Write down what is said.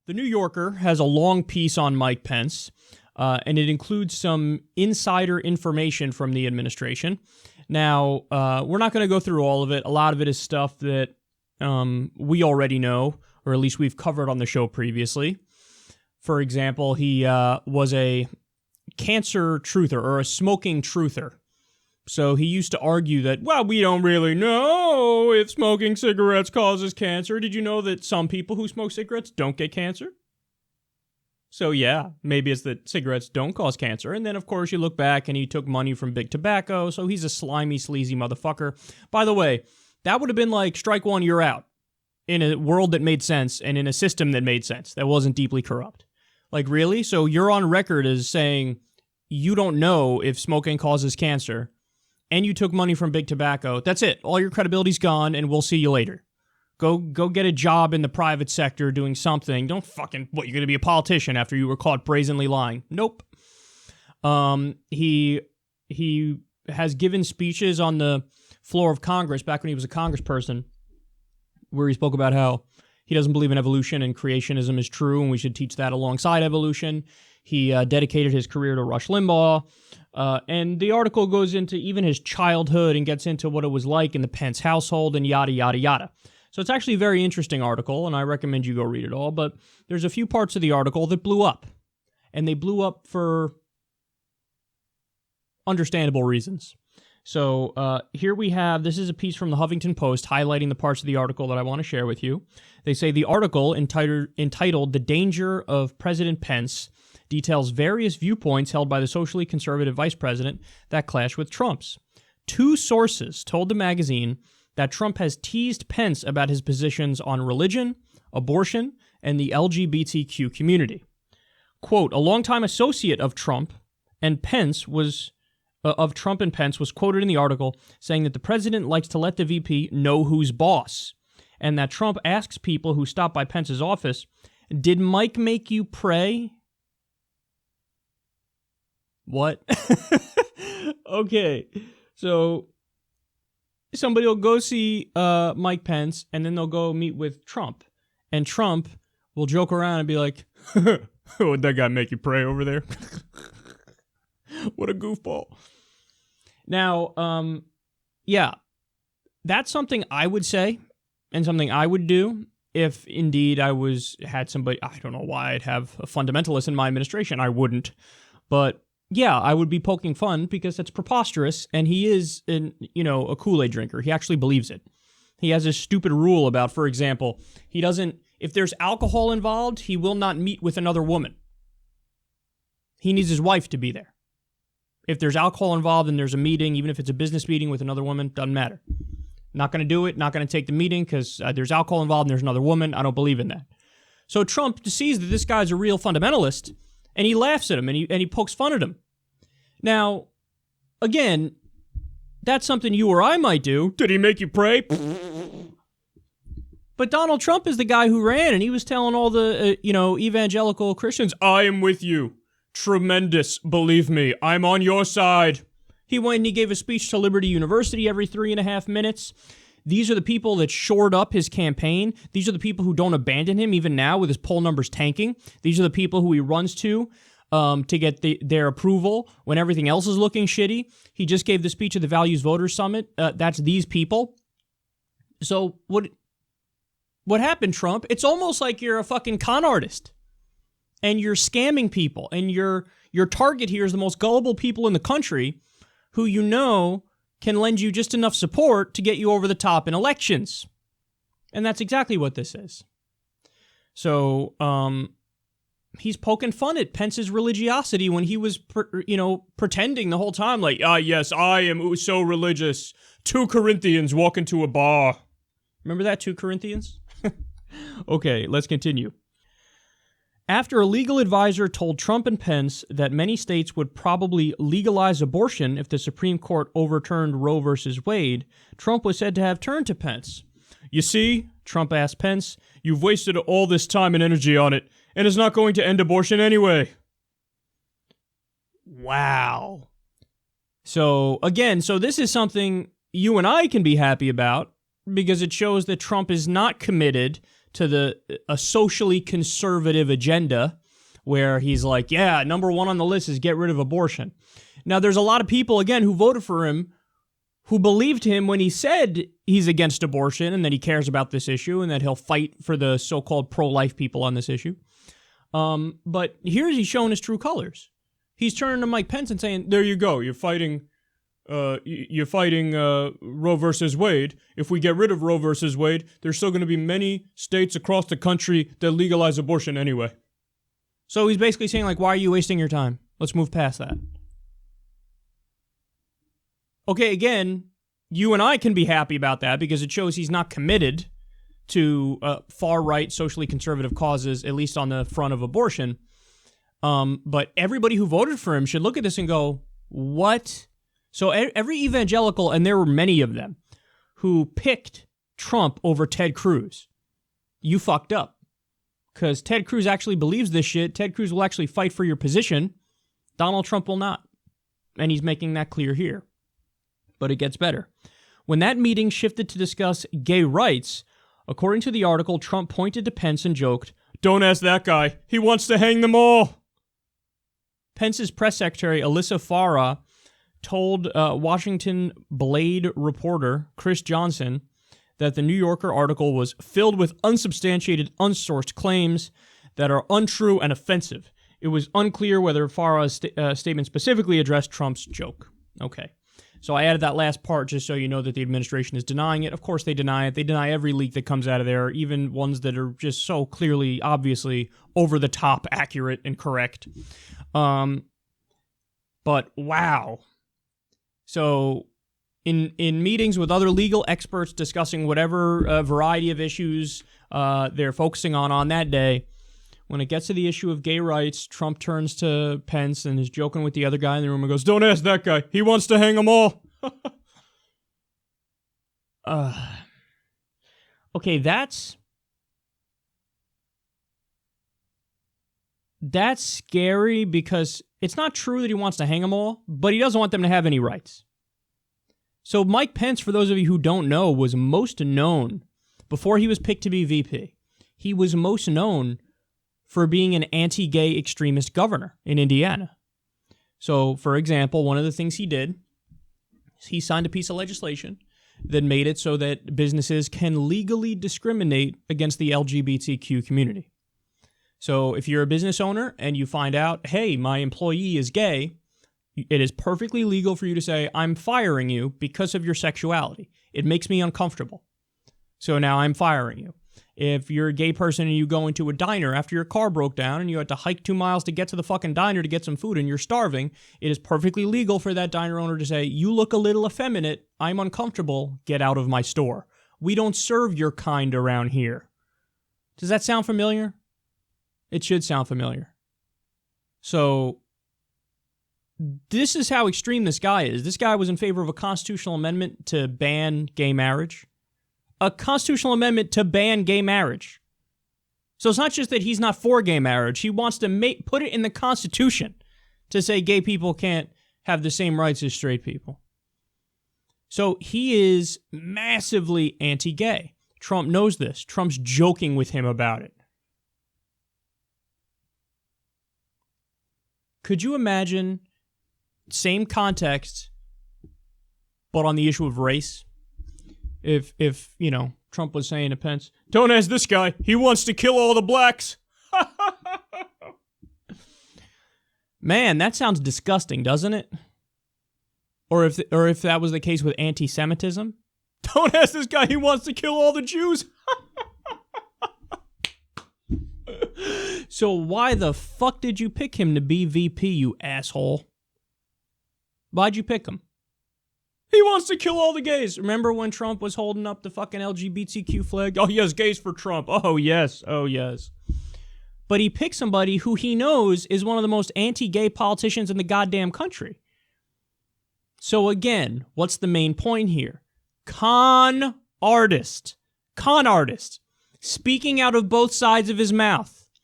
The New Yorker has a long piece on Mike Pence, and it includes some insider information from the administration. Now, we're not going to go through all of it. A lot of it is stuff that we already know, or at least we've covered on the show previously. For example, he was a cancer truther, or a smoking truther. So he used to argue that, well, we don't really know if smoking cigarettes causes cancer. Did you know that some people who smoke cigarettes don't get cancer? So yeah, maybe it's that cigarettes don't cause cancer. And then, of course, you look back and he took money from big tobacco, so he's a slimy, sleazy motherfucker. By the way, that would have been like strike one, you're out. In a world that made sense and in a system that made sense, that wasn't deeply corrupt. Like, really? So you're on record as saying you don't know if smoking causes cancer, and you took money from big tobacco. That's it. All your credibility's gone, and we'll see you later. Go get a job in the private sector doing something. Don't fucking, what, you're going to be a politician after you were caught brazenly lying? Nope. He has given speeches on the floor of Congress back when he was a congressperson, where he spoke about how he doesn't believe in evolution and creationism is true, and we should teach that alongside evolution. He dedicated his career to Rush Limbaugh, and the article goes into even his childhood and gets into what it was like in the Pence household and yada, yada, yada. So it's actually a very interesting article, and I recommend you go read it all, but there's a few parts of the article that blew up, and they blew up for understandable reasons. So here we have, this is a piece from the Huffington Post highlighting the parts of the article that I want to share with you. They say the article entitled "The Danger of President Pence" details various viewpoints held by the socially conservative vice president that clash with Trump's. Two sources told the magazine that Trump has teased Pence about his positions on religion, abortion, and the LGBTQ community. Quote, a longtime associate of Trump and Pence was quoted in the article saying that the president likes to let the VP know who's boss, and that Trump asks people who stop by Pence's office, "Did Mike make you pray?" What? Okay, so somebody will go see Mike Pence, and then they'll go meet with Trump, and Trump will joke around and be like, "Would that guy make you pray over there?" What a goofball. Now, yeah, that's something I would say and something I would do if indeed I had somebody, I don't know why I'd have a fundamentalist in my administration. I wouldn't. But yeah, I would be poking fun because that's preposterous, and he is a Kool-Aid drinker. He actually believes it. He has this stupid rule about, for example, if there's alcohol involved, he will not meet with another woman. He needs his wife to be there. If there's alcohol involved and there's a meeting, even if it's a business meeting with another woman, doesn't matter. Not going to do it, not going to take the meeting because there's alcohol involved and there's another woman. I don't believe in that. So Trump sees that this guy's a real fundamentalist, and he laughs at him, and he pokes fun at him. Now, again, that's something you or I might do. Did he make you pray? But Donald Trump is the guy who ran, and he was telling all the, evangelical Christians, "I am with you. Tremendous, believe me, I'm on your side." He went and he gave a speech to Liberty University every 3.5 minutes. These are the people that shored up his campaign. These are the people who don't abandon him even now with his poll numbers tanking. These are the people who he runs to get their approval when everything else is looking shitty. He just gave the speech at the Values Voters Summit. That's these people. So what happened, Trump? It's almost like you're a fucking con artist. And you're scamming people, and your target here is the most gullible people in the country who can lend you just enough support to get you over the top in elections. And that's exactly what this is. So, he's poking fun at Pence's religiosity when he was, pretending the whole time, like, yes, I am so religious. 2 Corinthians walk into a bar. Remember that, 2 Corinthians? Okay, let's continue. After a legal advisor told Trump and Pence that many states would probably legalize abortion if the Supreme Court overturned Roe v. Wade, Trump was said to have turned to Pence. "You see," Trump asked Pence, "you've wasted all this time and energy on it, and it's not going to end abortion anyway." Wow. So this is something you and I can be happy about because it shows that Trump is not committed to a socially conservative agenda where he's like, yeah, number one on the list is get rid of abortion. Now, there's a lot of people, again, who voted for him who believed him when he said he's against abortion and that he cares about this issue and that he'll fight for the so-called pro-life people on this issue. But here he's showing his true colors. He's turning to Mike Pence and saying, there you go, you're fighting Roe versus Wade. If we get rid of Roe versus Wade, there's still going to be many states across the country that legalize abortion anyway. So he's basically saying, like, why are you wasting your time? Let's move past that. Okay, again, you and I can be happy about that because it shows he's not committed to far-right, socially conservative causes, at least on the front of abortion. But everybody who voted for him should look at this and go, what? So every evangelical, and there were many of them, who picked Trump over Ted Cruz, you fucked up. Because Ted Cruz actually believes this shit. Ted Cruz will actually fight for your position. Donald Trump will not. And he's making that clear here. But it gets better. When that meeting shifted to discuss gay rights, according to the article, Trump pointed to Pence and joked, "Don't ask that guy. He wants to hang them all." Pence's press secretary, Alyssa Farah, told Washington Blade reporter Chris Johnson that the New Yorker article was filled with unsubstantiated, unsourced claims that are untrue and offensive. It was unclear whether Farah's statement specifically addressed Trump's joke. Okay. So I added that last part just so you know that the administration is denying it. Of course they deny it. They deny every leak that comes out of there, even ones that are just so clearly, obviously, over-the-top accurate and correct. But wow. So in meetings with other legal experts discussing whatever variety of issues they're focusing on that day, when it gets to the issue of gay rights, Trump turns to Pence and is joking with the other guy in the room and goes, "Don't ask that guy. He wants to hang them all." Okay, that's scary because it's not true that he wants to hang them all, but he doesn't want them to have any rights. So Mike Pence, for those of you who don't know, was most known, before he was picked to be VP, he was most known for being an anti-gay extremist governor in Indiana. So, for example, one of the things he did is he signed a piece of legislation that made it so that businesses can legally discriminate against the LGBTQ community. So if you're a business owner and you find out, hey, my employee is gay, it is perfectly legal for you to say, I'm firing you because of your sexuality. It makes me uncomfortable. So now I'm firing you. If you're a gay person and you go into a diner after your car broke down and you had to hike 2 miles to get to the fucking diner to get some food and you're starving, it is perfectly legal for that diner owner to say, you look a little effeminate, I'm uncomfortable, get out of my store. We don't serve your kind around here. Does that sound familiar? It should sound familiar. So, this is how extreme this guy is. This guy was in favor of a constitutional amendment to ban gay marriage. A constitutional amendment to ban gay marriage. So it's not just that he's not for gay marriage. He wants to put it in the Constitution to say gay people can't have the same rights as straight people. So he is massively anti-gay. Trump knows this. Trump's joking with him about it. Could you imagine, same context, but on the issue of race? If you know, Trump was saying to Pence, don't ask this guy, he wants to kill all the blacks. Man, that sounds disgusting, doesn't it? Or if that was the case with anti-Semitism. Don't ask this guy, he wants to kill all the Jews. So why the fuck did you pick him to be VP, you asshole? Why'd you pick him? He wants to kill all the gays. Remember when Trump was holding up the fucking LGBTQ flag? Oh, yes, gays for Trump. Oh, yes. Oh, yes. But he picked somebody who he knows is one of the most anti-gay politicians in the goddamn country. So again, what's the main point here? Con artist. Speaking out of both sides of his mouth.